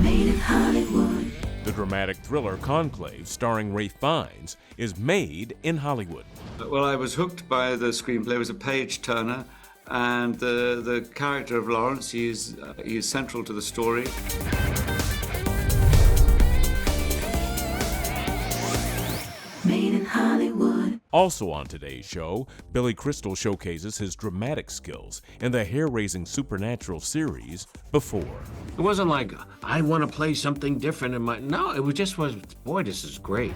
Made in Hollywood. The dramatic thriller Conclave, starring Ralph Fiennes, is made in Hollywood. Well, I was hooked by the screenplay. It was a page-turner, and the character of Lawrence, he is central to the story. Made in Hollywood. Also on today's show, Billy Crystal showcases his dramatic skills in the hair-raising supernatural series Before. It wasn't like, I want to play something different in my... No, it was, boy, this is great.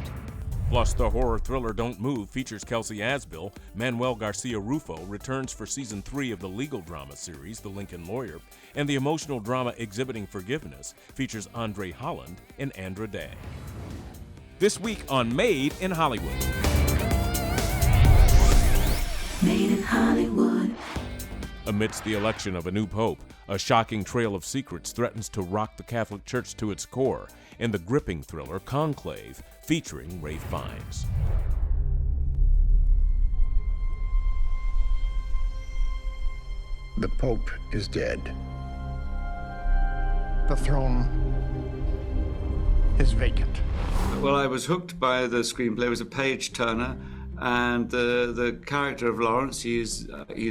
Plus, the horror thriller Don't Move features Kelsey Asbill. Manuel Garcia Rufo returns for season 3 of the legal drama series, The Lincoln Lawyer. And the emotional drama Exhibiting Forgiveness features Andre Holland and Andra Day. This week on Made in Hollywood. Made in Hollywood. Amidst the election of a new pope, a shocking trail of secrets threatens to rock the Catholic Church to its core in the gripping thriller Conclave, featuring Ralph Fiennes. The Pope is dead. The throne is vacant. Well, I was hooked by the screenplay. It was a page-turner, and the character of Lawrence, he is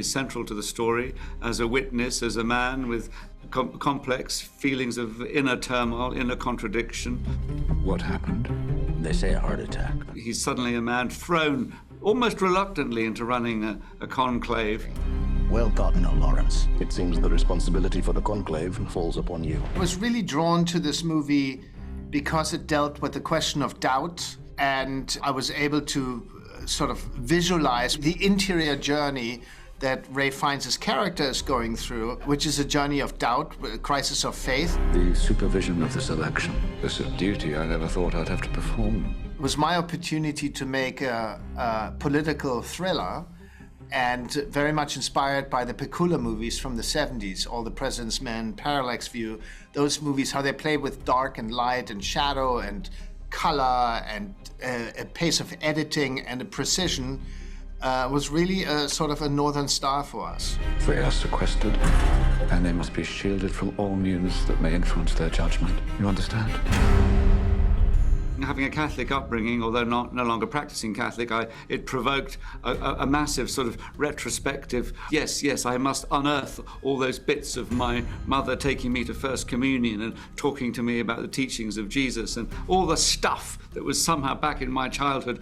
central to the story as a witness, as a man with complex feelings of inner turmoil, inner contradiction. What happened? They say a heart attack. He's suddenly a man thrown almost reluctantly into running a conclave. Well gotten, Lawrence. It seems the responsibility for the conclave falls upon you. I was really drawn to this movie because it dealt with the question of doubt, and I was able to sort of visualize the interior journey that Ralph Fiennes' character is going through, which is a journey of doubt, a crisis of faith. The supervision of this election. This is a duty I never thought I'd have to perform. It was my opportunity to make a political thriller, and very much inspired by the Pakula movies from the 70s, All the President's Men, Parallax View, those movies, how they play with dark and light and shadow and color and a pace of editing and a precision was really a sort of a northern star for us. They are sequestered, and they must be shielded from all news that may influence their judgment. You understand? Having a Catholic upbringing, although no longer practicing Catholic, it provoked a massive sort of retrospective, yes, I must unearth all those bits of my mother taking me to First Communion and talking to me about the teachings of Jesus, and all the stuff that was somehow back in my childhood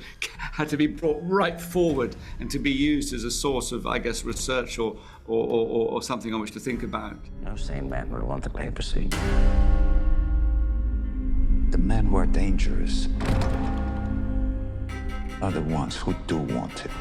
had to be brought right forward and to be used as a source of, I guess, research or something on which to think about. No sane man would want the papacy. The men who are dangerous are the ones who do want it.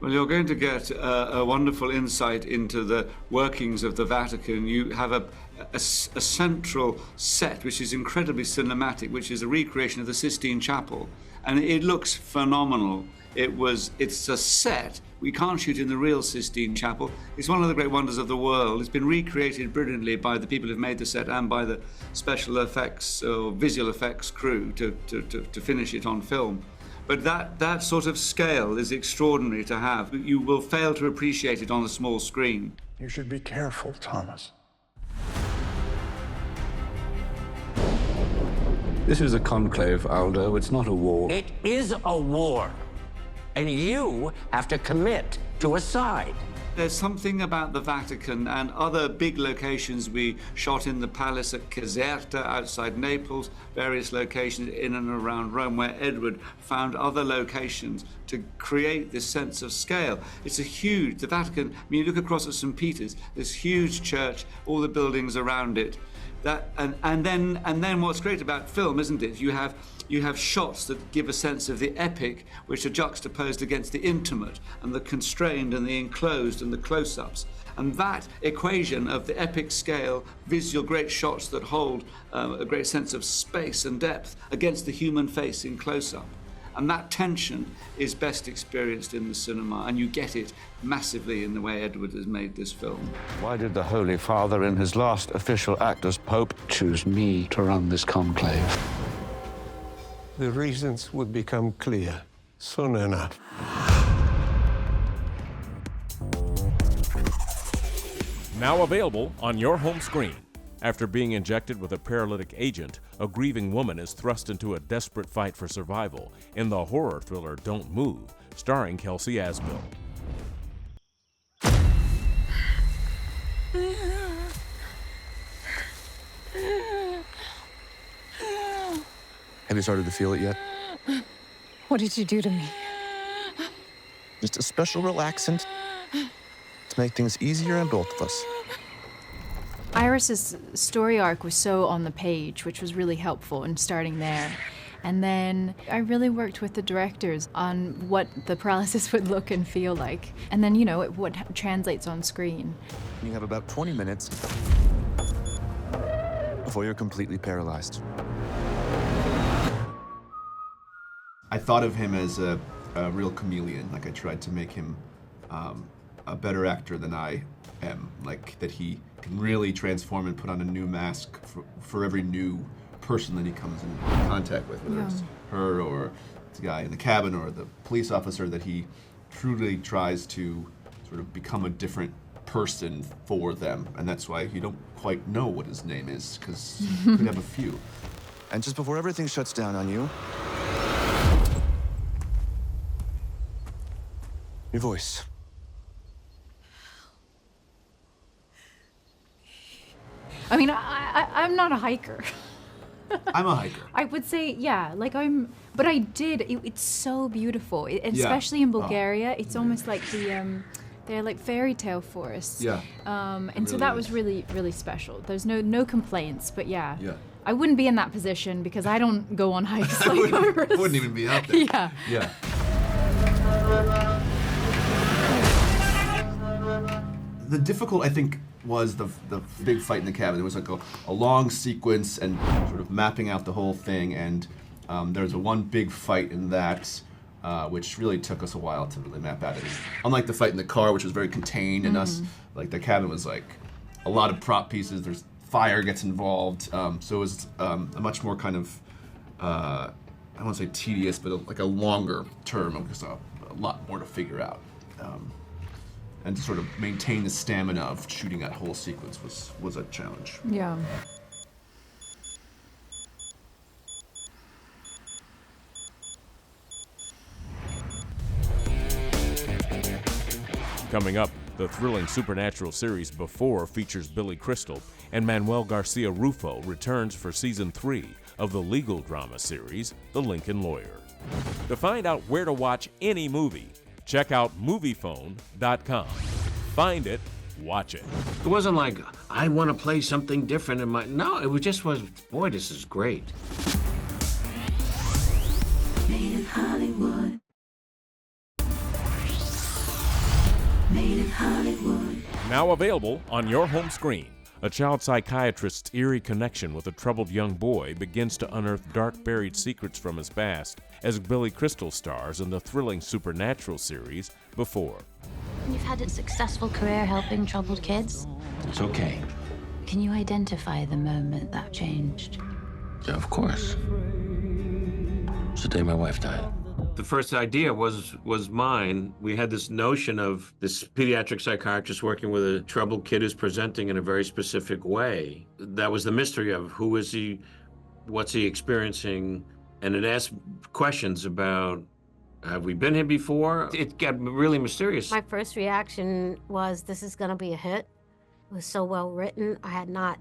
Well, you're going to get a wonderful insight into the workings of the Vatican. You have a central set, which is incredibly cinematic, which is a recreation of the Sistine Chapel. And it looks phenomenal. It's a set. We can't shoot in the real Sistine Chapel. It's one of the great wonders of the world. It's been recreated brilliantly by the people who've made the set and by the special effects or visual effects crew to finish it on film. But that sort of scale is extraordinary to have. You will fail to appreciate it on a small screen. You should be careful, Thomas. This is a conclave, Aldo. It's not a war. It is a war, and you have to commit to a side. There's something about the Vatican and other big locations. We shot in the palace at Caserta outside Naples, various locations in and around Rome, where Edward found other locations to create this sense of scale. It's the Vatican, I mean, you look across at St. Peter's, this huge church, all the buildings around it. And then what's great about film, isn't it? You have shots that give a sense of the epic, which are juxtaposed against the intimate and the constrained and the enclosed and the close-ups. And that equation of the epic scale, visual great shots that hold a great sense of space and depth against the human face in close-up. And that tension is best experienced in the cinema, and you get it massively in the way Edward has made this film. Why did the Holy Father, in his last official act as Pope, choose me to run this conclave? The reasons would become clear soon enough. Now available on your home screen. After being injected with a paralytic agent, a grieving woman is thrust into a desperate fight for survival in the horror thriller Don't Move, starring Kelsey Asbill. Have you started to feel it yet? What did you do to me? Just a special relaxant to make things easier on both of us. Iris's story arc was so on the page, which was really helpful in starting there. And then I really worked with the directors on what the paralysis would look and feel like. And then, what translates on screen. You have about 20 minutes before you're completely paralyzed. I thought of him as a real chameleon. Like, I tried to make him a better actor than I am. Like, that he can really transform and put on a new mask for every new person that he comes in contact with, whether it's her or the guy in the cabin or the police officer, that he truly tries to sort of become a different person for them. And that's why you don't quite know what his name is, because he could have a few. And just before everything shuts down on you, your voice. I mean, I'm not a hiker. I'm a hiker. I would say, yeah, but I did, it's so beautiful. Especially in Bulgaria, it's almost like they're like fairy tale forests. Yeah. And really so that is. was really, really special. There's no complaints, but yeah. Yeah. I wouldn't be in that position because I don't go on hikes like Iris. I wouldn't even be out there. Yeah. Yeah. The difficult, I think, was the big fight in the cabin. There was like a long sequence and sort of mapping out the whole thing, and there was one big fight in that, which really took us a while to really map out. Unlike the fight in the car, which was very contained, and us, like the cabin was like a lot of prop pieces. There's fire gets involved, so it was a much more kind of I don't want to say tedious, but like a longer term of just a lot more to figure out. And to sort of maintain the stamina of shooting that whole sequence was a challenge. Yeah. Coming up, the thrilling supernatural series Before features Billy Crystal, and Manuel Garcia Rufo returns for season 3 of the legal drama series The Lincoln Lawyer. To find out where to watch any movie, check out Moviephone.com. Find it, watch it. It wasn't like, I want to play something different in my... No, it was, boy, this is great. Made in Hollywood. Made in Hollywood. Now available on your home screen. A child psychiatrist's eerie connection with a troubled young boy begins to unearth dark buried secrets from his past as Billy Crystal stars in the thrilling supernatural series Before. You've had a successful career helping troubled kids. It's okay. Can you identify the moment that changed? Yeah, of course. It's the day my wife died. The first idea was mine. We had this notion of this pediatric psychiatrist working with a troubled kid who's presenting in a very specific way. That was the mystery of who is he, what's he experiencing, and it asked questions about, have we been here before? It got really mysterious. My first reaction was, this is gonna be a hit. It was so well written. I had not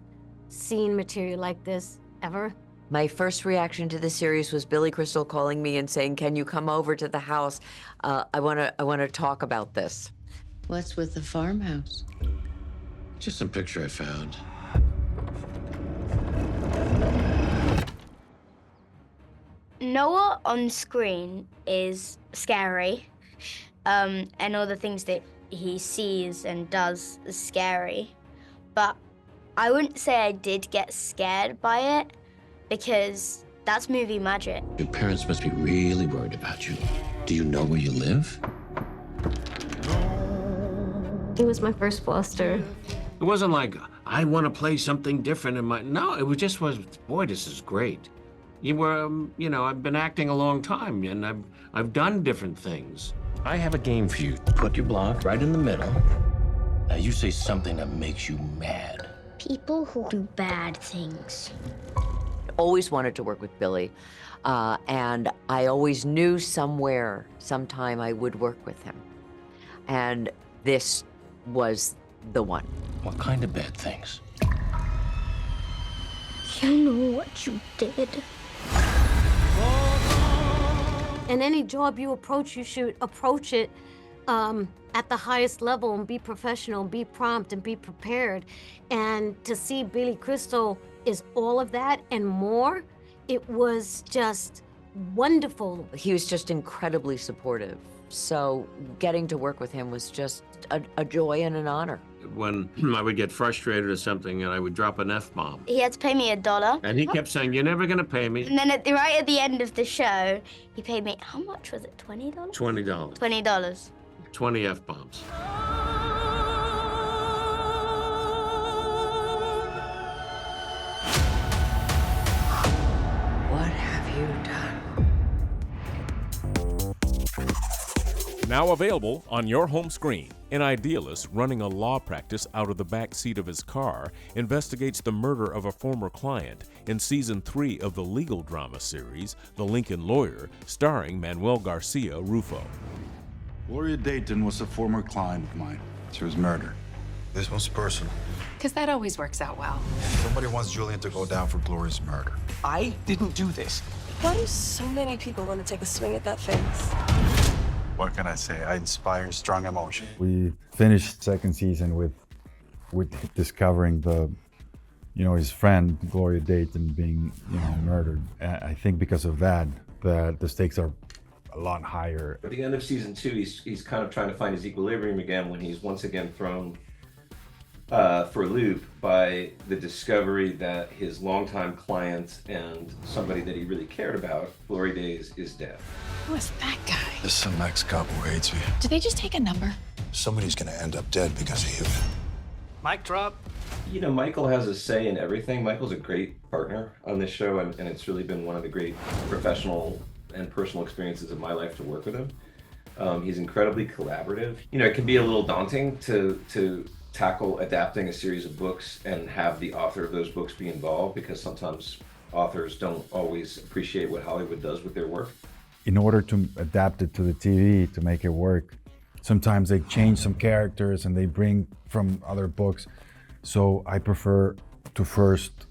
seen material like this ever. My first reaction to the series was Billy Crystal calling me and saying, can you come over to the house? I wanna talk about this. What's with the farmhouse? Just some picture I found. Noah on screen is scary, and all the things that he sees and does is scary. But I wouldn't say I did get scared by it, because that's movie magic. Your parents must be really worried about you. Do you know where you live? It was my first bloster. It wasn't like, I want to play something different in my... No, it was, boy, this is great. I've been acting a long time, and I've done different things. I have a game for you. Put your block right in the middle. Now you say something that makes you mad. people who do bad things. Always wanted to work with Billy, and I always knew somewhere, sometime I would work with him. And this was the one. What kind of bad things? You know what you did. In any job you approach, you should approach it at the highest level and be professional, and be prompt, and be prepared. And to see Billy Crystal is all of that and more. It was just wonderful. He was just incredibly supportive. So getting to work with him was just a joy and an honor. When I would get frustrated or something and I would drop an F-bomb. He had to pay me $1. And he kept saying, "You're never gonna pay me." And then right at the end of the show, he paid me, how much was it, $20? $20. $20. 20 F-bombs. What have you done? Now available on your home screen, an idealist running a law practice out of the back seat of his car investigates the murder of a former client in Season 3 of the legal drama series, The Lincoln Lawyer, starring Manuel Garcia Rufo. Gloria Dayton was a former client of mine. She was murdered. This one's personal. Because that always works out well. Somebody wants Julian to go down for Gloria's murder. I didn't do this. Why do so many people want to take a swing at that face? What can I say? I inspire strong emotion. We finished second season with discovering his friend Gloria Dayton being, murdered. And I think because of that, the stakes are a lot higher. At the end of season 2, he's kind of trying to find his equilibrium again when he's once again thrown for a loop by the discovery that his longtime client and somebody that he really cared about, Glory Days, is dead. Who is that guy? There's some ex-cop who hates me. Did they just take a number? Somebody's gonna end up dead because of you. Mic drop. You know, Michael has a say in everything. Michael's a great partner on this show, and it's really been one of the great professional and personal experiences of my life to work with him. He's incredibly collaborative. You know, it can be a little daunting to tackle adapting a series of books and have the author of those books be involved, because sometimes authors don't always appreciate what Hollywood does with their work. In order to adapt it to the TV, to make it work, sometimes they change some characters and they bring from other books. So I prefer to first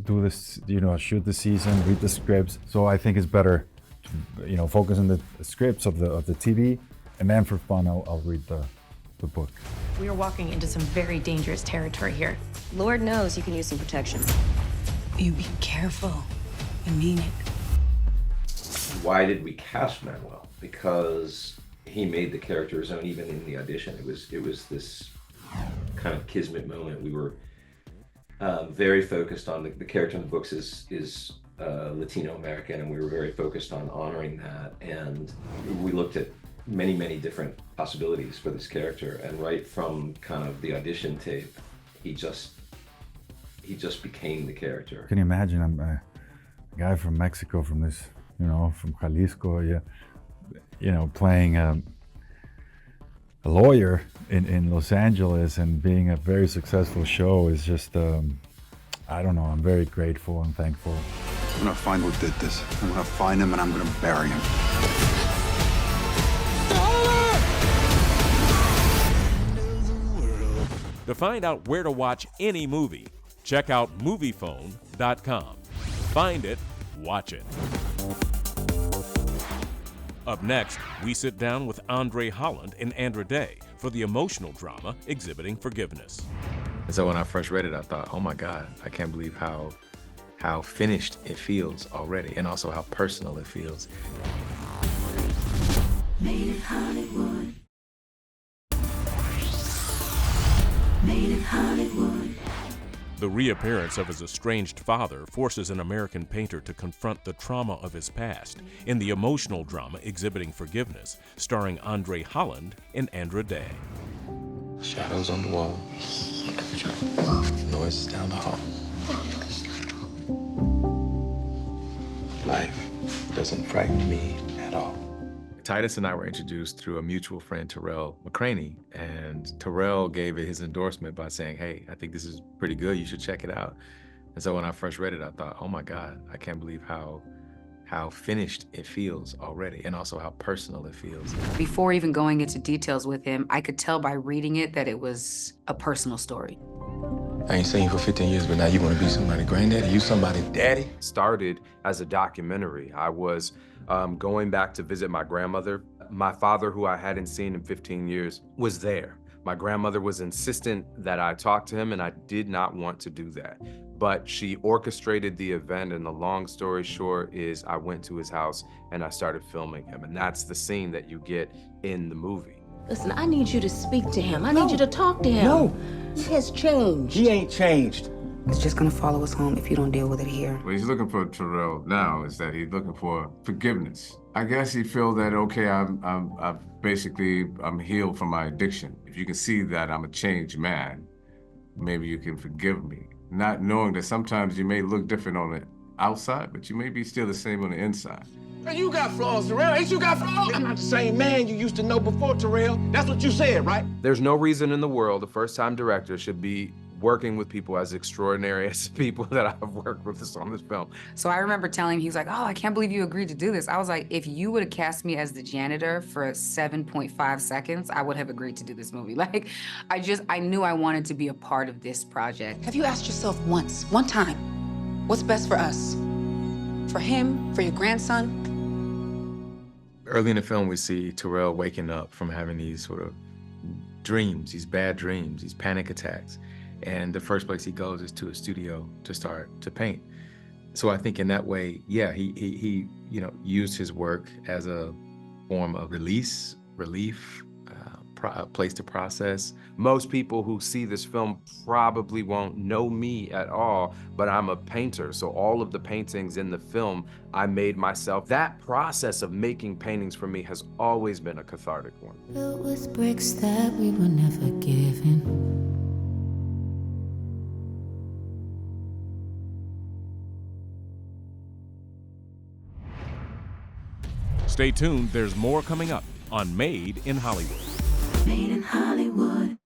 do this, shoot the season, read the scripts. So I think it's better to, focus on the scripts of the TV, and then for fun, I'll read the book. We are walking into some very dangerous territory here. Lord knows you can use some protection. You be careful. I mean it. Why did we cast Manuel? Because he made the character his own, even in the audition. It was this kind of kismet moment. We were very focused on the character in the books is Latino American, and we were very focused on honoring that. And we looked at many different possibilities for this character. And right from kind of the audition tape, he just became the character. Can you imagine? I'm a guy from Mexico, from this, from Jalisco, playing a lawyer in Los Angeles and being a very successful show is just, I don't know, I'm very grateful and thankful. I'm gonna find who did this. I'm gonna find him and I'm gonna bury him. To find out where to watch any movie, check out Moviephone.com. Find it, watch it. Up next, we sit down with Andre Holland and Andra Day for the emotional drama Exhibiting Forgiveness. And so when I first read it, I thought, oh my God, I can't believe how finished it feels already, and also how personal it feels. Made in Hollywood. Made in Hollywood. The reappearance of his estranged father forces an American painter to confront the trauma of his past in the emotional drama Exhibiting Forgiveness, starring Andre Holland and Andra Day. Shadows on the wall, noises down the hall. Life doesn't frighten me at all. Titus and I were introduced through a mutual friend, Terrell McCraney, and Terrell gave it his endorsement by saying, hey, I think this is pretty good, you should check it out. And so when I first read it, I thought, oh my God, I can't believe how finished it feels already, and also how personal it feels. Before even going into details with him, I could tell by reading it that it was a personal story. I ain't seen you for 15 years, but now you want to be somebody's granddaddy? You somebody's daddy? Started as a documentary. I was going back to visit my grandmother. My father, who I hadn't seen in 15 years, was there. My grandmother was insistent that I talk to him, and I did not want to do that. But she orchestrated the event, and the long story short is I went to his house and I started filming him, and that's the scene that you get in the movie. Listen, I need you to speak to him. I need you to talk to him. No. He has changed. He ain't changed. It's just gonna follow us home if you don't deal with it here. What he's looking for Terrell now is that he's looking for forgiveness. I guess he feels that, okay, I'm healed from my addiction. If you can see that I'm a changed man, maybe you can forgive me. Not knowing that sometimes you may look different on the outside, but you may be still the same on the inside. You got flaws, Terrell. Ain't you got flaws? I'm not the same man you used to know before, Terrell. That's what you said, right? There's no reason in the world a first-time director should be working with people as extraordinary as people that I've worked with on this film. So I remember telling him, he was like, oh, I can't believe you agreed to do this. I was like, if you would have cast me as the janitor for 7.5 seconds, I would have agreed to do this movie. Like, I knew I wanted to be a part of this project. Have you asked yourself once, one time, what's best for us? For him, for your grandson? Early in the film, we see Terrell waking up from having these sort of dreams, these bad dreams, these panic attacks. And the first place he goes is to a studio to start to paint. So I think in that way, yeah, he used his work as a form of relief, a place to process. Most people who see this film probably won't know me at all, but I'm a painter. So all of the paintings in the film, I made myself. That process of making paintings for me has always been a cathartic one. Built with bricks that we were never given. Stay tuned, there's more coming up on Made in Hollywood. Made in Hollywood.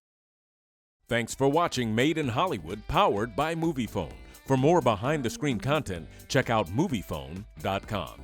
Thanks for watching Made in Hollywood, powered by MoviePhone. For more behind-the-screen content, check out MoviePhone.com.